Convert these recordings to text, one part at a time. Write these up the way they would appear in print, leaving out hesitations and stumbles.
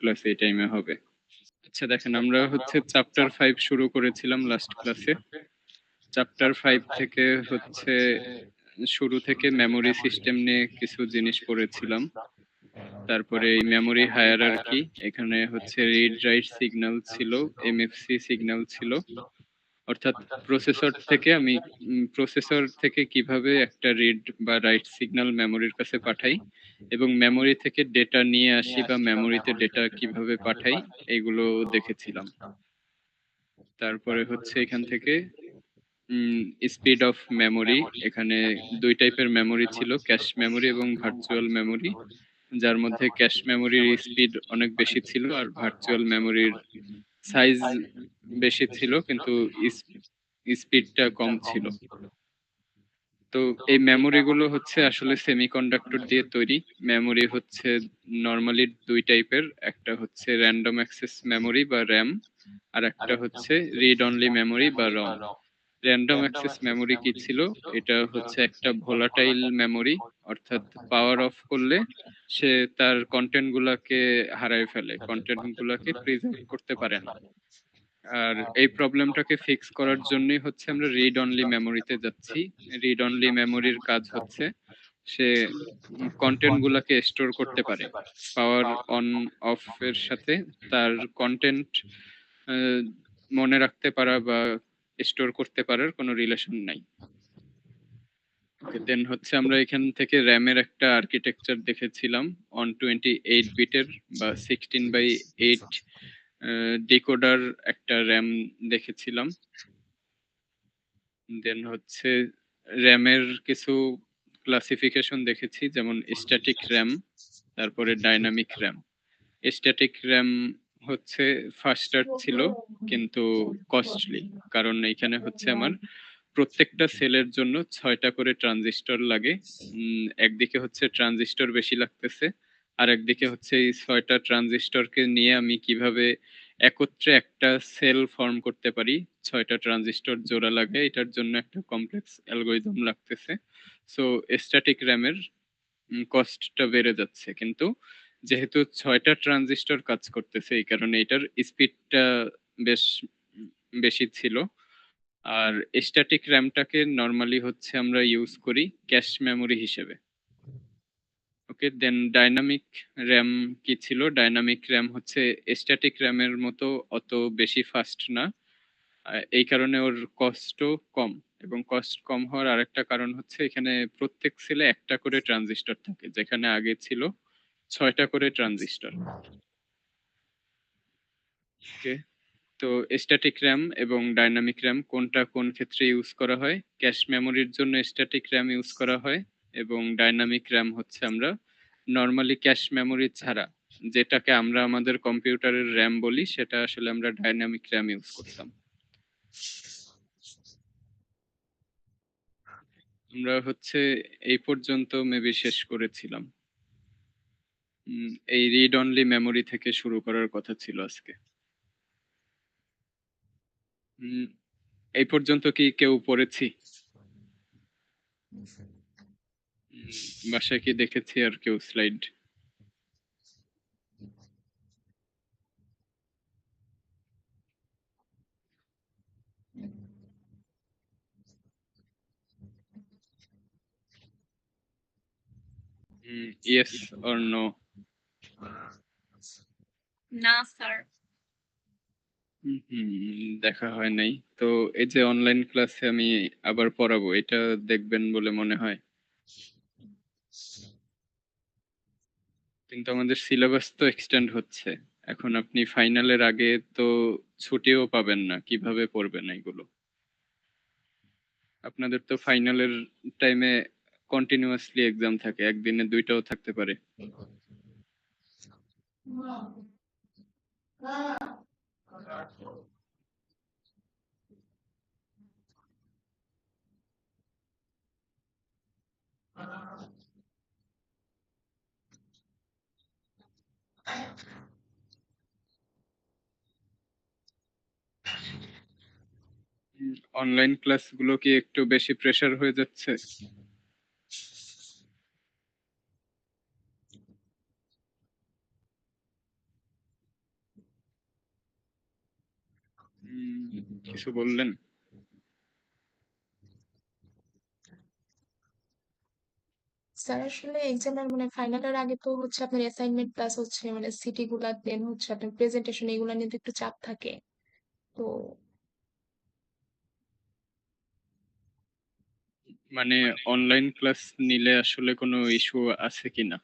Class এই টাইমে হবে। আচ্ছা দেখেন, আমরা হচ্ছে চ্যাপ্টার 5 শুরু করেছিলাম লাস্ট ক্লাসে। চ্যাপ্টার 5 থেকে হচ্ছে শুরু থেকে মেমোরি সিস্টেম নিয়ে কিছু জিনিস পড়েছিলাম। তারপরে এই মেমোরি হায়ারার্কি, এখানে হচ্ছে রিড রাইট সিগন্যাল ছিল, এমএফসি সিগন্যাল ছিল। অর্থাৎ প্রসেসর থেকে কিভাবে একটা রিড বা রাইট সিগন্যাল মেমোরির কাছে পাঠাই, এবং মেমোরি থেকে ডেটা নিয়ে আসি বা মেমোরিতে ডেটা কিভাবে পাঠাই, এগুলো দেখেছিলাম। তারপরে হচ্ছে এখান থেকে স্পিড অফ মেমোরি, এখানে ২ টাইপের মেমোরি ছিল, ক্যাশ মেমোরি এবং ভার্চুয়াল মেমোরি, যার মধ্যে ক্যাশ মেমোরির স্পিড অনেক বেশি ছিল আর ভার্চুয়াল মেমোরির সাইজ বেশি ছিল কিন্তু স্পিডটা কম ছিল। তো এই মেমোরি গুলো হচ্ছে আসলে সেমিকন্ডাক্টর দিয়ে তৈরি। মেমোরি হচ্ছে নরমালি ২ টাইপের, একটা হচ্ছে র্যান্ডম অ্যাক্সেস মেমোরি বা র্যাম, আর একটা হচ্ছে রিড অনলি মেমোরি বা রম। র্যান্ডম অ্যাক্সেস মেমোরি কি ছিল? এটা হচ্ছে একটা ভোলাটাইল মেমোরি, অর্থাৎ পাওয়ার অফ করলে সে তার কন্টেন্ট গুলাকে হারায় ফেলে, কন্টেন্ট গুলাকে প্রিজার্ভ করতে পারে না। আর এই প্রবলেমটাকে ফিক্স করার জন্যই হচ্ছে আমরা রিড অনলি মেমোরিতে যাচ্ছি। রিড অনলি মেমোরির কাজ হচ্ছে সে কন্টেন্ট গুলাকে স্টোর করতে পারে। পাওয়ার অন অফ এর সাথে তার কন্টেন্ট মনে রাখতে পারা বা স্টোর করতে পারার কোনো রিলেশন নাই। ওকে, দেন হচ্ছে আমরা এখান থেকে র্যামের একটা আর্কিটেকচার দেখেছিলাম, 128 বিটের বা 16/8 ডিকোডার একটা র্যাম দেখেছিলাম। দেন হচ্ছে র্যামের কিছু ক্লাসিফিকেশন দেখেছি, যেমন স্ট্যাটিক র্যাম, তারপরে ডাইনামিক র্যাম। স্ট্যাটিক র্যাম হচ্ছে ফাস্টার ছিল কিন্তু কস্টলি, কারণ এখানে হচ্ছে আমার প্রত্যেকটা সেলের জন্য 6টা করে ট্রানজিস্টর লাগে। একদিকে হচ্ছে ট্রানজিস্টর বেশি লাগতেছে, আর একদিকে হচ্ছে এই 6টা ট্রানজিস্টরকে নিয়ে আমি কিভাবে একত্রে একটা সেল ফর্ম করতে পারি। 6টা ট্রানজিস্টর জোড়া লাগে, এটার জন্য একটা কমপ্লেক্স অ্যালগরিদম লাগতেছে। সো স্ট্যাটিক র্যামের কস্টটা বেড়ে যাচ্ছে, কিন্তু যেহেতু 6টা ট্রানজিস্টর কাজ করতেছে এই কারণে এটার স্পিডটা বেশ বেশি ছিল। আর স্ট্যাটিক র্যামটাকে নরমালি হচ্ছে আমরা ইউজ করি ক্যাশ মেমোরি হিসেবে। ওকে, দেন ডাইনামিক র্যাম কি ছিল? ডাইনামিক র্যাম হচ্ছে স্ট্যাটিক র্যামের মতো অত বেশি ফাস্ট না, এই কারণে ওর কস্টও কম। এবং কস্ট কম হওয়ার আরেকটা কারণ হচ্ছে এখানে প্রত্যেক সেলে একটা করে ট্রানজিস্টর থাকে, যেখানে আগে ছিল 6টা করে ট্রানজিস্টর। ওকে, তো স্ট্যাটিক র্যাম এবং ডাইনামিক র্যাম কোনটা কোন ক্ষেত্রে ইউজ করা হয়? ক্যাশ মেমোরির জন্য স্ট্যাটিক র্যাম ইউজ করা হয়, এবং ডাইনামিক র্যাম হচ্ছে আমরা নর্মালি ক্যাশ মেমোরি ছাড়া, যেটাকে আমরা আমাদের কম্পিউটারের র্যাম বলি, সেটা আসলে আমরা ডাইনামিক র্যাম ইউজ করতাম। আমরা হচ্ছে এই পর্যন্ত মেবি শেষ করেছিলাম। এই রিড অনলি মেমোরি থেকে শুরু করার কথা ছিল আজকে। উম, এই পর্যন্ত কি কেউ পড়েছি? বাসায় কি দেখেছি আর কেউ স্লাইড? Yes or no? না স্যার। দেখা হয় নাই তো। এই যে অনলাইন ক্লাসে আমি আবার পড়াবো, এটা দেখবেন বলে মনে হয়? কিন্তু আমাদের সিলেবাস তো এক্সটেন্ড হচ্ছে, এখন আপনি ফাইনালের আগে তো ছুটিও পাবেন না, কিভাবে পড়বেন এগুলো? আপনাদের তো ফাইনালের টাইমে কন্টিনিউয়াসলি এক্সাম থাকে, একদিনে 2টাও থাকতে পারে। অনলাইন ক্লাসগুলো কি একটু বেশি প্রেসার হয়ে যাচ্ছে? কিছু বললেন? স্যার আসলে এক্সামের মানে ফাইনালের আগে তো হচ্ছে আপনার অ্যাসাইনমেন্ট প্লাস হচ্ছে মানে সিটি গুলা দেন হচ্ছে আপনার প্রেজেন্টেশন এগুলা নিয়ে তো একটু চাপ থাকে। তো মানে অনলাইন ক্লাস নিলে আসলে কোনো ইস্যু আছে কিনা?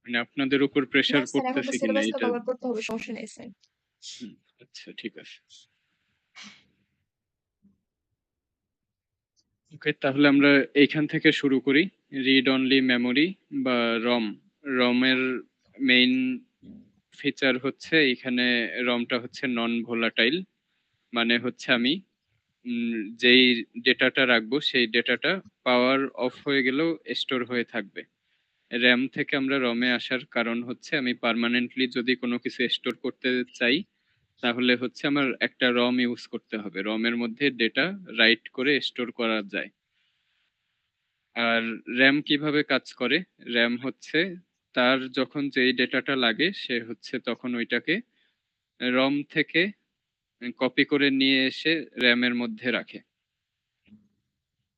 মানে আপনাদের উপর না প্রেশার স্যার এখন তো পড়তেছে কিনা সিলেবাসটা এটা? কভার করতে হবে, সমস্যা নেই স্যার। হুম, আচ্ছা ঠিক আছে। ওকে, তাহলে আমরা এইখান থেকে শুরু করি। রিড অনলি মেমোরি বা রম। রমের মেইন ফিচার হচ্ছে এখানে রমটা হচ্ছে নন ভোলাটাইল। মানে হচ্ছে আমি যেই ডেটাটা রাখবো সেই ডেটাটা পাওয়ার অফ হয়ে গেলেও স্টোর হয়ে থাকবে। র্যাম থেকে আমরা রমে আসার কারণ হচ্ছে আমি পার্মানেন্টলি যদি কোনো কিছু স্টোর করতে চাই তাহলে হচ্ছে আমার একটা রম ইউজ করতে হবে। রমের মধ্যে ডেটা রাইট করে স্টোর করা যায়। আর র্যাম কিভাবে কাজ করে? র্যাম হচ্ছে তার যখন যেই ডেটাটা লাগে সে হচ্ছে তখন ওইটাকে রম থেকে কপি করে নিয়ে এসে র্যামের মধ্যে রাখে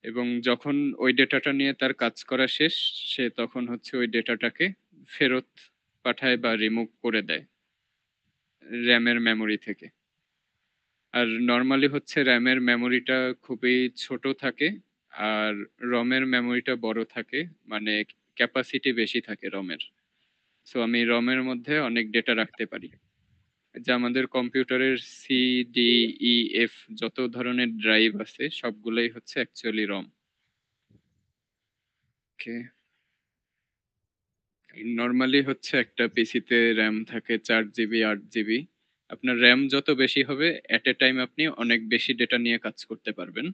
এবং যখন ওই ডেটাটা নিয়ে তার কাজ করা শেষ সে তখন হচ্ছে ওই ডেটাটাকে ফেরত পাঠায় বা রিমুভ করে দেয় র্যামের মেমোরি থেকে। আর নর্মালি হচ্ছে র্যামের মেমোরিটা খুবই ছোট থাকে আর রমের মেমোরিটা বড় থাকে, মানে ক্যাপাসিটি বেশি থাকে রমের। সো আমি রমের মধ্যে অনেক ডেটা রাখতে পারি। যে আমাদের কম্পিউটারের সি, ডি, ই, এফ যত ধরনের ড্রাইভ আছে সবগুলোই হচ্ছে অ্যাকচুয়ালি রম। ওকে, নর্মালি হচ্ছে একটা পিসিতে র্যাম থাকে 4 জিবি 8 জিবি। আপনার র্যাম যত বেশি হবে এট এ টাইম আপনি অনেক বেশি ডেটা নিয়ে কাজ করতে পারবেন,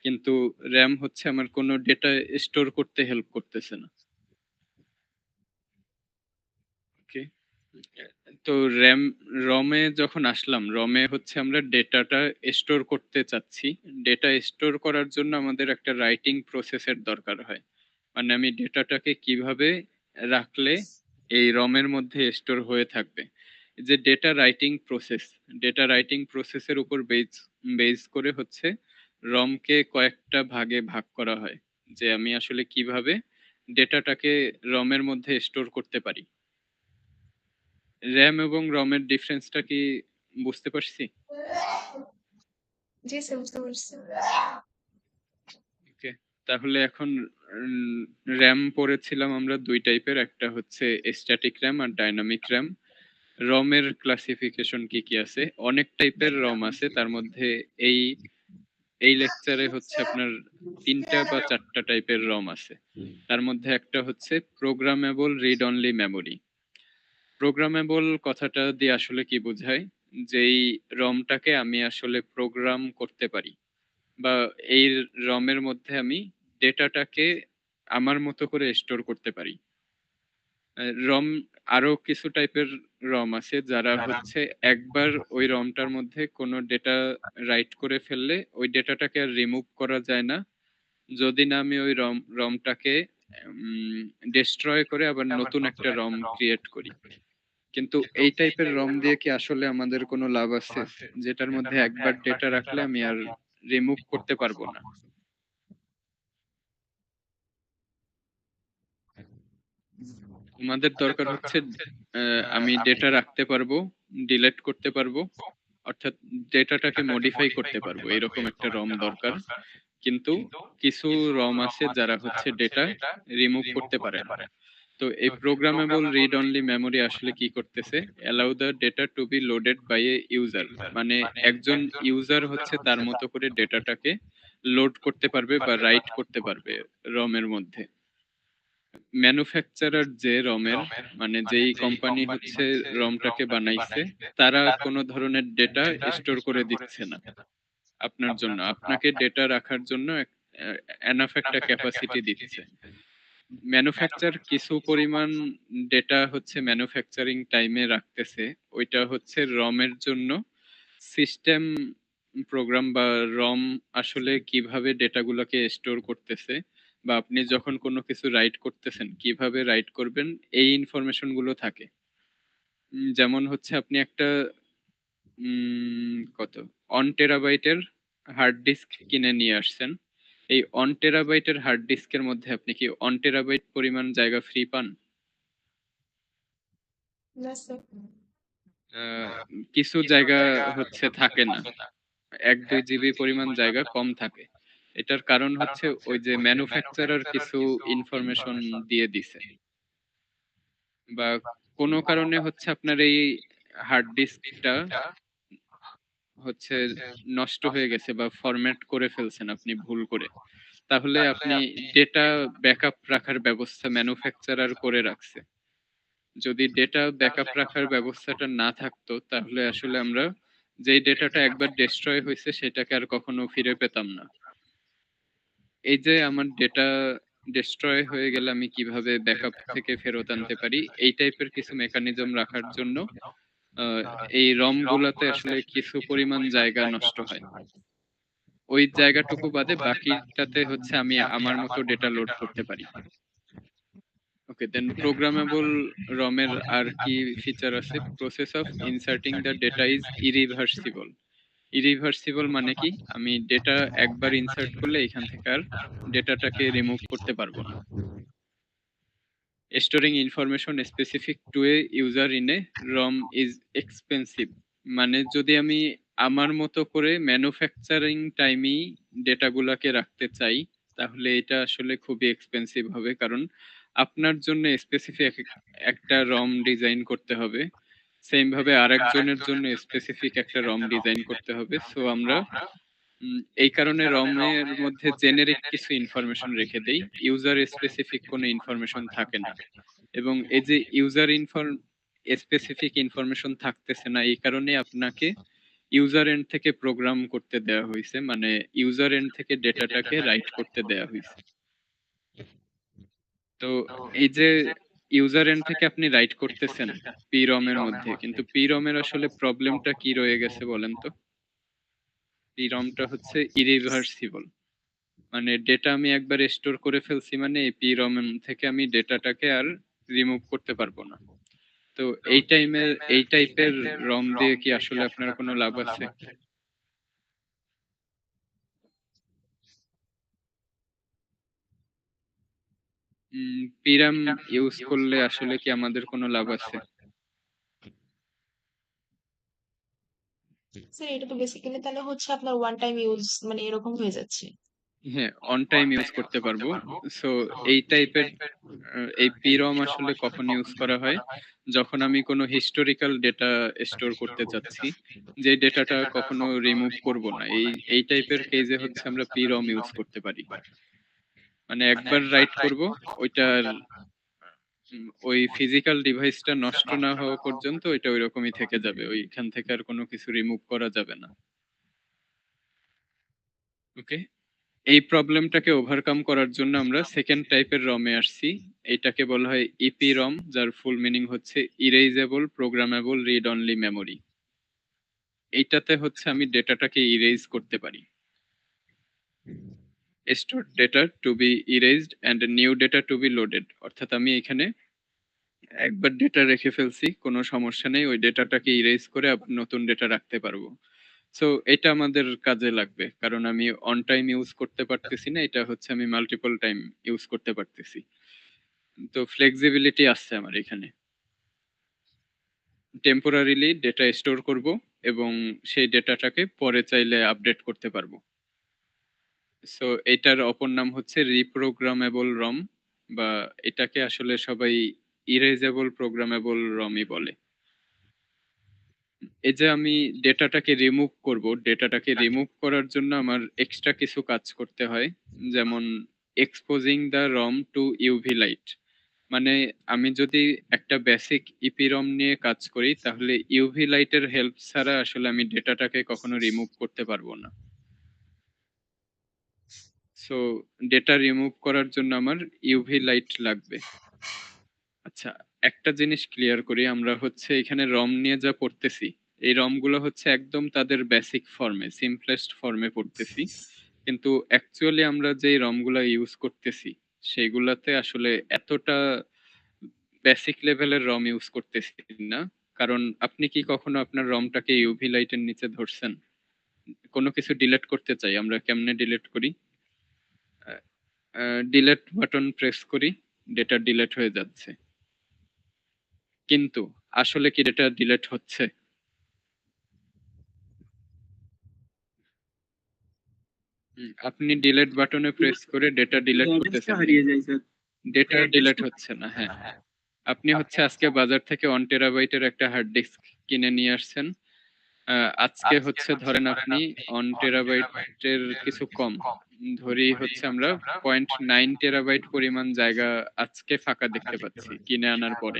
কিন্তু র্যাম হচ্ছে আমার কোনো ডেটা স্টোর করতে হেল্প করতেছে না। ওকে, তো র্যাম রমে যখন আসলাম, রমে হচ্ছে আমরা ডেটাটা স্টোর করতে চাচ্ছি। ডেটা স্টোর করার জন্য আমাদের একটা রাইটিং প্রসেসের দরকার হয়। মানে আমি ডেটাটাকে কিভাবে রাখলে এই রমের মধ্যে স্টোর হয়ে থাকবে। যে ডেটা রাইটিং প্রসেসের উপর বেজ করে হচ্ছে রমকে কয়েকটা ভাগে ভাগ করা হয়। যে আমি আসলে কিভাবে ডেটাটাকে রমের মধ্যে স্টোর করতে পারি। র্যাম এবং রমের ডিফারেন্সটা কি বুঝতে পারছি? জি স্যার, বুঝতে পারছি। ওকে, তাহলে এখন র্যাম পড়েছিলাম আমরা দুই টাইপের, একটা হচ্ছে স্ট্যাটিক র্যাম আর ডাইনামিক র্যাম। রমের ক্লাসিফিকেশন কি কি আছে? অনেক টাইপের রম আছে, তার মধ্যে এই এই লেকচারে হচ্ছে আপনার 3টা বা 4টা টাইপের রম আছে। তার মধ্যে একটা হচ্ছে programmable read only memory. Programmable কথাটা দিয়ে আসলে কি বোঝায়? যেই রমটাকে আমি আসলে প্রোগ্রাম করতে পারি বা এই রমের মধ্যে আমি ডেটাটাকে আমার মতো করে স্টোর করতে পারি। রম আরো কিছু টাইপের রম আছে যারা হচ্ছে একবার ওই রমটার মধ্যে কোনো ডেটা রাইট করে ফেললে ওই ডেটাটাকে আর রিমুভ করা যায় না, যদি না আমি ওই রমটাকে ডিস্ট্রয় করে আবার নতুন একটা রম ক্রিয়েট করি। কিন্তু এই টাইপের রম দিয়ে কি আসলে আমাদের কোনো লাভ আছে, যেটার মধ্যে একবার ডেটা রাখলে আমি আর রিমুভ করতে পারবো না? আমাদের দরকার হচ্ছে আমি ডেটা রাখতে পারবো, ডিলিট করতে পারবো, অর্থাৎ ডেটাটাকে মডিফাই করতে পারবো, এরকম একটা রম দরকার। কিন্তু কিছু রম আছে যারা হচ্ছে ডেটা রিমুভ করতে পারে না। তো এই প্রোগ্রামেবল রিড অনলি মেমোরি আসলে কি করতেছে? Allow the data to be loaded by a user. মানে একজন ইউজার হচ্ছে তার মতো করে ডেটাটাকে লোড করতে পারবে বা রাইট করতে পারবে রমের মধ্যে। ম্যানুফ্যাকচারার যে রমের, মানে যেই কোম্পানি হচ্ছে রমটাকে বানাইছে, তারা কোনো ধরনের ডেটা স্টোর করে দিচ্ছে না আপনার জন্য। আপনাকে ডেটা রাখার জন্য এনাফ একটা ক্যাপাসিটি দিচ্ছে। ম্যানুফ্যাকচার কিছু পরিমাণ ডেটা হচ্ছে ম্যানুফ্যাকচারিং টাইমে রাখতেছে, ওইটা হচ্ছে রমের জন্য। সিস্টেম প্রোগ্রাম বা রম আসলে কিভাবে ডেটাগুলোকে স্টোর করতেছে বা আপনি যখন কোনো কিছু রাইট করতেছেন কিভাবে রাইট করবেন, এই ইনফরমেশন গুলো থাকে। যেমন হচ্ছে আপনি একটা কত 1 টেরাবাইটের হার্ড ডিস্ক কিনে নিয়ে আসছেন। এই 1 টেরাবাইটের হার্ড ডিস্কের মধ্যে আপনি কি 1 টেরাবাইট পরিমাণ জায়গা ফ্রি পান? না স্যার। আহ, কিছু জায়গা হচ্ছে থাকে না, 1-2 জিবি পরিমাণ জায়গা কম থাকে। এটার কারণ হচ্ছে ওই যে ম্যানুফ্যাকচারার কিছু ইনফরমেশন দিয়ে দিছে, বা কোনো কারণে হচ্ছে আপনার এই হার্ড ডিস্কটা হচ্ছে নষ্ট হয়ে গেছে বা ফরম্যাট করে ফেলছেন আপনি ভুল করে। তাহলে আপনি ডেটা ব্যাকআপ রাখার ব্যবস্থা ম্যানুফ্যাকচারার করে রাখছে। যদি ডেটা ব্যাকআপ রাখার ব্যবস্থাটা না থাকতো তাহলে আসলে আমরা যেই ডেটাটা একবার ডেস্ট্রয় হয়েছে সেটাকে আর কখনো ফিরে পেতাম না। এই যে আমার ডেটা ডেস্ট্রয় হয়ে গেলে আমি কিভাবে ব্যাকআপ থেকে ফেরত আনতে পারি, এই টাইপের কিছু মেকানিজম রাখার জন্য আহ, এই রম গুলাতে আসলে কিছু পরিমাণ জায়গা নষ্ট হয়। ওই জায়গাটুকু বাদে বাকিটাতে হচ্ছে আমি আমার মতো ডেটা লোড করতে পারি। ওকে, দেন প্রোগ্রামেবল রমের আর কি ফিচার আছে? Process of inserting the data is irreversible. Irreversible মানে কি? আমি ডেটা একবার ইনসার্ট করলে এখান থেকে আর ডেটাটাকে রিমুভ করতে পারবো না। Storing information specific to a user in a ROM is expensive. মানে যদি আমি আমার মতো করে ম্যানুফ্যাকচারিং টাইমেই ডেটাগুলোকে রাখতে চাই তাহলে এটা আসলে খুবই এক্সপেন্সিভ হবে, কারণ আপনার জন্য স্পেসিফিক একটা রম ডিজাইন করতে হবে, সেম ভাবে আরেকজনের জন্য স্পেসিফিক একটা রম ডিজাইন করতে হবে। সো আমরা এই কারণে রমের মধ্যে জেনেরিক কিছু ইনফরমেশন রেখে দেই, ইউজার স্পেসিফিক কোনো ইনফরমেশন থাকে না। এবং এই যে ইউজার স্পেসিফিক ইনফরমেশন থাকতেছে না, এই কারণে আপনাকে ইউজার এন্ড থেকে প্রোগ্রাম করতে দেওয়া হয়েছে, মানে ইউজার এন্ড থেকে ডেটাটাকে রাইট করতে দেওয়া হয়েছে। তো এই যে ইউজার এন্ড থেকে আপনি রাইট করতেছেন পিরম এর মধ্যে, কিন্তু পিরম এর আসলে প্রবলেমটা কি রয়ে গেছে বলেন তো? পিরমটা হচ্ছে ইরিভার্সিবল, মানে ডেটা আমি একবার স্টোর করে ফেলছি, মানে এই পিরম থেকে আমি ডেটাটাকে আর রিমুভ করতে পারবো না। তো এই টাইপের রম দিয়ে কি আসলে আপনার কোনো লাভ আছে? পিরাম ইউজ করলে আসলে কি আমাদের কোনো লাভ আছে? স্যার এটা তো বেসিক্যালি তাহলে হচ্ছে আপনার ওয়ান টাইম ইউজ মানে এরকম হয়ে যাচ্ছে। হ্যাঁ, অন টাইম ইউজ করতে পারবো। সো এই টাইপের এই পিরম আসলে কখন ইউজ করা হয়? যখন আমি কোনো হিস্টোরিক্যাল ডেটা স্টোর করতে চাচ্ছি, যে ডেটাটা কখনো রিমুভ করব না, এই টাইপের কেসে হচ্ছে আমরা পিরম ইউজ করতে পারি। মানে একবার রাইট করব, ওইটার ওই ফিজিক্যাল ডিভাইসটা নষ্ট না হওয়া পর্যন্ত ওইটা ওইরকমই থেকে যাবে, ওইখান থেকে আর কোনো কিছু রিমুভ করা যাবে না। ওকে, এই প্রবলেমটাকে ওভারকাম করার জন্য আমরা সেকেন্ড টাইপের রমে আসছি। এটাকে বলা হয় ইপি রম, যার ফুল মিনিং হচ্ছে erasable programmable read only memory. এইটাতে হচ্ছে আমি ডেটাটাকে ইরেজ করতে পারি। Stored data to be erased and new data to be loaded, অর্থাৎ আমি এখানে একবার ডেটা রেখে ফেলছি, কোনো সমস্যা নেই, ওই ডেটাটাকে ইরেজ করে আবার নতুন ডেটা রাখতে পারবো। সো এটা আমাদের কাজে লাগবে, কারণ আমি অন টাইম ইউজ করতে পারতেছি না, এটা হচ্ছে আমি মাল্টিপল টাইম ইউজ করতে পারতেছি। তো ফ্লেক্সিবিলিটি আছে আমার এখানে। টেম্পোরারিলি ডেটা স্টোর করব এবং সেই ডেটাটাকে পরে চাইলে আপডেট করতে পারবো। সো এটার অপর নাম হচ্ছে রিপ্রোগ্রামেবল রম, বা এটাকে আসলে সবাই ইরেজেবল প্রোগ্রামেবল রমই বলে। এই যে আমি ডেটাটাকে রিমুভ করব, ডেটাটাকে রিমুভ করার জন্য আমার এক্সট্রা কিছু কাজ করতে হয়, যেমন exposing the ROM to UV light. মানে আমি যদি একটা বেসিক ইপিরম নিয়ে কাজ করি তাহলে ইউভি লাইটের হেল্প ছাড়া আসলে আমি ডেটাটাকে কখনো রিমুভ করতে পারবো না। সো ডেটা রিমুভ করার জন্য আমার ইউভি লাইট লাগবে। আচ্ছা, একটা জিনিস ক্লিয়ার করি, আমরা হচ্ছে এখানে রম নিয়ে যা পড়তেছি, এই রম গুলো হচ্ছে একদম তাদের বেসিক ফর্মে, সিম্পলেস্ট ফর্মে পড়তেছি, কিন্তু অ্যাকচুয়ালি আমরা যে রম গুলা ইউজ করতেছি সেগুলাতে আসলে এতটা বেসিক লেভেলের রম ইউজ করতেছি না। কারণ আপনি কি কখনো আপনার রমটাকে ইউভি লাইটের নিচে ধরছেন? কোনো কিছু ডিলিট করতে চাই, আমরা কেমনে ডিলিট করি? ডিলিট বাটন প্রেস করি, ডেটা ডিলিট হয়ে যাচ্ছে। কিন্তু আসলে কি ডেটা ডিলিট হচ্ছে? আপনি ডিলিট বাটনে প্রেস করে ডেটা ডিলিট করতেছেন, হারিয়ে যায় স্যার। ডেটা ডিলিট হচ্ছে না। হ্যাঁ, আপনি হচ্ছে আজকে বাজার থেকে 1 টেরাবাইটের একটা হার্ড ডিস্ক কিনে নিয়ে আসছেন। আজকে হচ্ছে ধরেন আপনি 1 টেরাবাইটের কিছু কম, ধরি হচ্ছে আমরা 0.9 টেরাবাইট পরিমাণ জায়গা আজকে ফাঁকা দেখতে পাচ্ছি কিনে আনার পরে।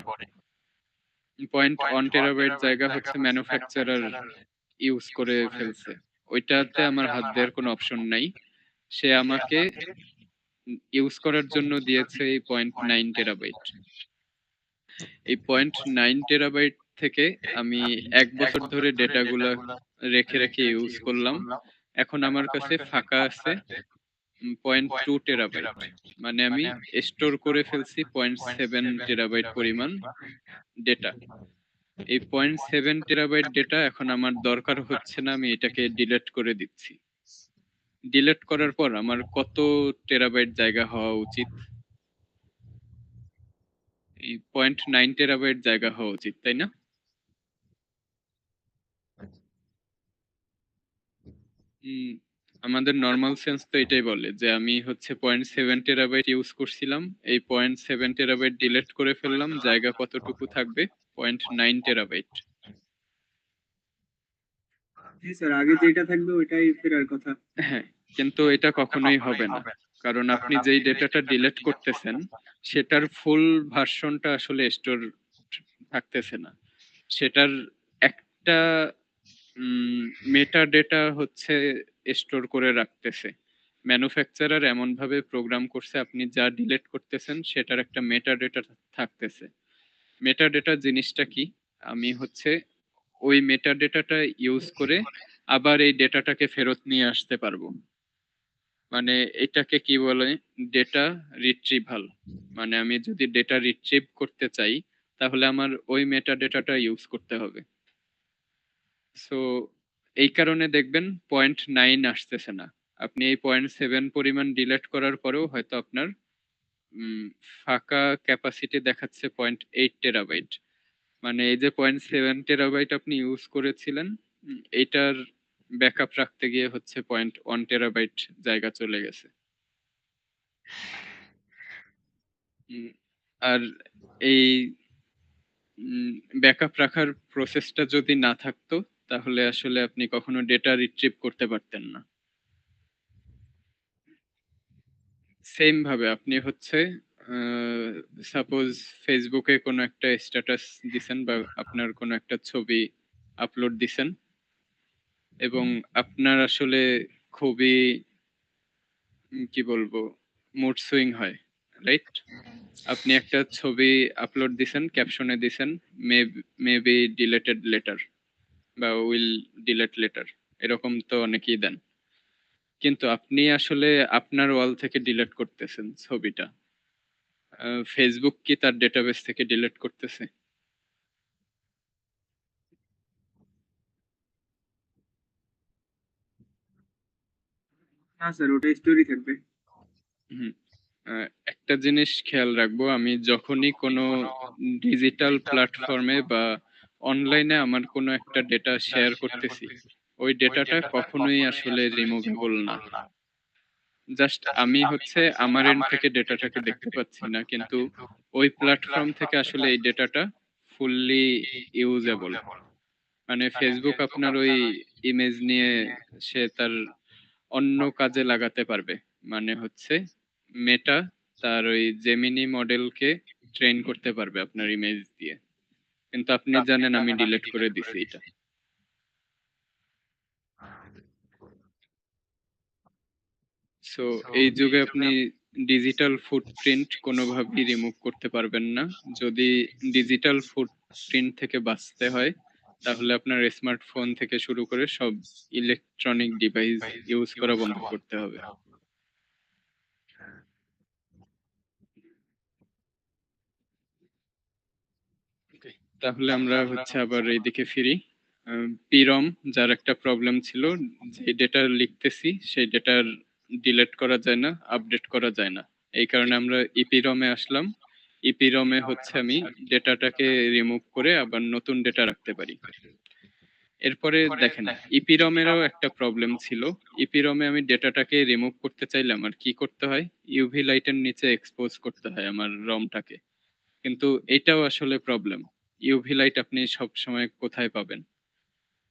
0.1 টেরাবাইট জায়গা হচ্ছে ম্যানুফ্যাকচারার ইউজ করে ফেলছে। ওইটাতে আমার হাত দেওয়ার কোনো অপশন নাই। সে আমাকে ইউজ করার জন্য দিয়েছে এই 0.9 টেরাবাইট। এই 0.9 টেরাবাইট থেকে আমি 1 বছর ধরে ডেটাগুলা রেখে রেখে ইউজ করলাম। এখন আমার কাছে ফাঁকা আছে 0.2 টেরাবাইট। মানে আমি স্টোর করে ফেলছি 0.7 টেরাবাইট পরিমাণ ডেটা। এই 0.7 টেরাবাইট ডেটা এখন আমার দরকার হচ্ছে না, আমি এটাকে ডিলিট করে দিচ্ছি। ডিলিট করার পর আমার কত টেরাবাইট জায়গা হওয়া উচিত? এই 0.9 টেরাবাইট জায়গা হওয়া উচিত, তাই না? উম, আমাদের নর্মাল সেন্স তো এটাই বলে যে আমি হচ্ছে 0.7 টেরাবাইট ইউজ করছিলাম, এই 0.7 টেরাবাইট ডিলিট করে ফেললাম, জায়গা কতটুকু থাকবে? 0.9 টেরাবাইট। জি স্যার, আগে যেটা থাকবে ওইটাই ফেরার কথা। হ্যাঁ, কিন্তু এটা কখনোই হবে না, কারণ আপনি যেই ডেটাটা ডিলিট করতেছেন সেটার ফুল ভার্সনটা আসলে স্টোর থাকতেছে না। সেটার একটা মেটা ডেটা হচ্ছে স্টোর করে রাখতেছে। ম্যানুফ্যাকচারার এমন ভাবে প্রোগ্রাম করছে আপনি যা ডিলিট করতেছেন সেটার একটা মেটা ডেটা থাকতেছে। মেটা ডেটা জিনিসটা কি? আমি হচ্ছে ওই মেটা ডেটাটা ইউজ করে আবার এই ডেটাটাকে ফেরত নিয়ে আসতে পারবো। মানে এটাকে কি বলে? Data retrieval. মানে আমি যদি ডেটা রিট্রিভ করতে চাই তাহলে আমার ওই মেটা ডেটাটা ইউজ করতে হবে। সো এই কারণে দেখবেন 0.9 আসতেছে না। আপনি এই 0.7 পরিমাণ ডিলিট করার পরেও হয়তো আপনার উম, ফাঁকা ক্যাপাসিটি দেখাচ্ছে 0.8 টেরাবাইট। মানে এই যে 0.7 টেরাবাইট আপনি ইউজ করেছিলেন, এটার ব্যাকআপ রাখতে গিয়ে হচ্ছে 0.1 টেরাবাইট জায়গা চলে গেছে। উম, আর এই ব্যাকআপ রাখার প্রসেসটা যদি না থাকতো তাহলে আসলে আপনি কখনো ডেটা রিট্রিভ করতে পারতেন না। সেম ভাবে আপনি হচ্ছে সাপোজ ফেসবুকে কোনো একটা স্ট্যাটাস দিছেন বা আপনার কোনো একটা ছবি আপলোড দিছেন এবং আপনার আসলে খুবই কি বলবো, মুড সুইং হয়, রাইট? আপনি একটা ছবি আপলোড দিছেন, ক্যাপশনে দিছেন মেবি ডিলেটেড লেটার বা উইল ডিলেট লেটার, এরকম তো অনেকেই দেন। কিন্তু আপনি আসলে আপনার ওয়াল থেকে ডিলিট করতেছেন ছবিটা, ফেসবুক কি তার ডেটাবেস থেকে ডিলিট করতেছে? না স্যার, ওটা স্টোরি থাকবে। হুম। একটা জিনিস খেয়াল রাখবো, আমি যখনই কোনো ডিজিটাল প্ল্যাটফর্মে বা অনলাইনে আমার কোনো একটা ডেটা শেয়ার করতেছি, ওই ডেটাটা কখনোই আসলে রিমুভেবল না। জাস্ট আমি হচ্ছে আমার এন্ড থেকে ডেটাটাকে দেখতে পাচ্ছি না, কিন্তু ওই প্ল্যাটফর্ম থেকে আসলে এই ডেটাটা ফুললি ইউজেবল। মানে ফেসবুক আপনার ওই ইমেজ নিয়ে সে তার অন্য কাজে লাগাতে পারবে। মানে হচ্ছে মেটা তার ওই জেমিনি মডেলকে ট্রেন করতে পারবে আপনার ইমেজ দিয়ে, কিন্তু আপনি জানেন আমি ডিলিট করে দিছি এটা। সো এই যুগে আপনি ডিজিটাল ফুটপ্রিন্ট কোনোভাবেই রিমুভ করতে পারবেন না। যদি ডিজিটাল ফুটপ্রিন্ট থেকে বাঁচতে হয় তাহলে আপনার স্মার্টফোন থেকে শুরু করে সব ইলেকট্রনিক ডিভাইস ইউজ করা বন্ধ করতে হবে। Okay, তাহলে আমরা হচ্ছে আবার এইদিকে ফিরি। পিরম যার একটা প্রবলেম ছিল, যে ডেটা লিখতেছি সেই ডেটার ডিলিট করা যায় না, আপডেট করা যায় না। এই কারণে আমরা ইপিরমে আসলাম। ইপিরমে হচ্ছে আমি ডেটাটাকে রিমুভ করে আবার নতুন ডেটা রাখতে পারি। এরপরে দেখেন, ইপিরমেরও একটা প্রবলেম ছিল। ইপিরমে আমি ডেটাটাকে রিমুভ করতে চাইলে আমার কি করতে হয়? ইউভি লাইটের নিচে এক্সপোজ করতে হয় আমার রমটাকে। কিন্তু এটাও আসলে প্রবলেম। ইউভি লাইট আপনি সব সময় কোথায় পাবেন?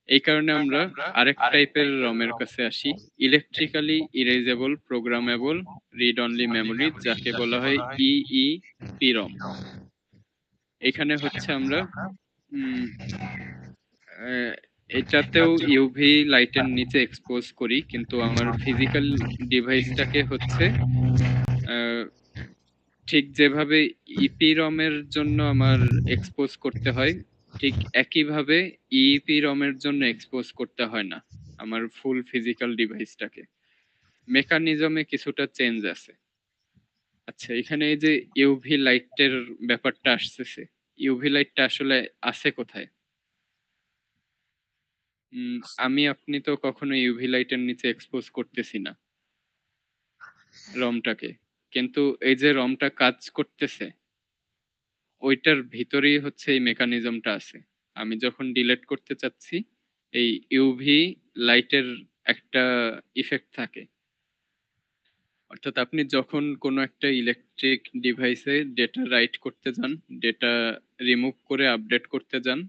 এই কারণে আমরা আরেক টাইপের রমের কাছে আসি, electrically erasable programmable read only memory, যাকে বলা হয় ইইপি রম। এখানে হচ্ছে আমরা উম, আহ, এটাতেও ইউভি লাইটের নিচে এক্সপোজ করি, কিন্তু আমার ফিজিক্যাল ডিভাইসটাকে হচ্ছে আহ, ঠিক যেভাবে ইপিরমের জন্য আমার এক্সপোজ করতে হয়, ঠিক একইভাবে ইইপিরমের জন্য এক্সপোজ করতে হয় না আমার ফুল ফিজিক্যাল ডিভাইসটাকে। মেকানিজমে কিছুটা চেঞ্জ আছে। আচ্ছা, এখানে এই যে ইউভি লাইটের ব্যাপারটা আসতেছে, ইউভি লাইটটা আসলে আছে কোথায়? আমি আপনি তো কখনো ইউভি লাইটের নিচে এক্সপোজ করতেছি না রমটাকে, কিন্তু এই যে রমটা কাজ করতেছে ওইটার ভিতরেই হচ্ছে এই মেকানিজমটা আছে। আমি যখন ডিলিট করতে চাচ্ছি, এই ইউভি লাইটের একটা ইফেক্ট থাকে। অর্থাৎ আপনি যখন কোনো একটা ইলেকট্রিক ডিভাইসে ডেটা রাইট করতে যান, ডেটা রিমুভ করে আপডেট করতে যান,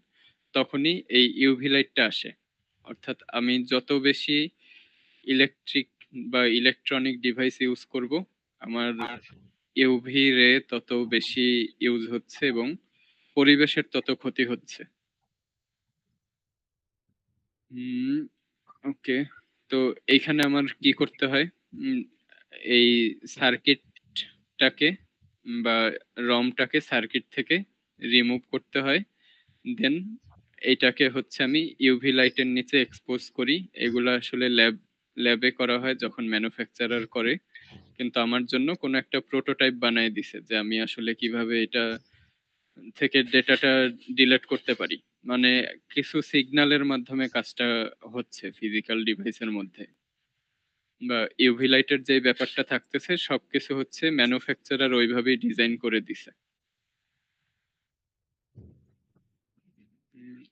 তখনই এই ইউভি লাইটটা আসে। অর্থাৎ আমি যত বেশি ইলেকট্রিক বা ইলেকট্রনিক ডিভাইস ইউজ করব, আমার ইউভি রে তত বেশি ইউজ হচ্ছে এবং পরিবেশের তত ক্ষতি হচ্ছে। ওকে, তো এইখানে আমার কি করতে হয়? উম, এই সার্কিটটাকে বা রমটাকে সার্কিট থেকে রিমুভ করতে হয়। দেন এইটাকে হচ্ছে আমি ইউভি লাইটের নিচে এক্সপোজ করি। এগুলো আসলে ল্যাবে করা হয় যখন ম্যানুফ্যাকচারার করে, কিন্তু আমার জন্য কোনো একটা প্রোটোটাইপ বানিয়ে দিছে যে আমি আসলে কিভাবে এটা থেকে ডেটাটা ডিলিট করতে পারি। মানে কিছু সিগন্যালের মাধ্যমে কাজটা হচ্ছে ফিজিক্যাল ডিভাইসের মধ্যে, বা ইউভি লাইটের যে ব্যাপারটা থাকতেছে সবকিছু হচ্ছে ম্যানুফ্যাকচারার ওইভাবেই ডিজাইন করে দিছে।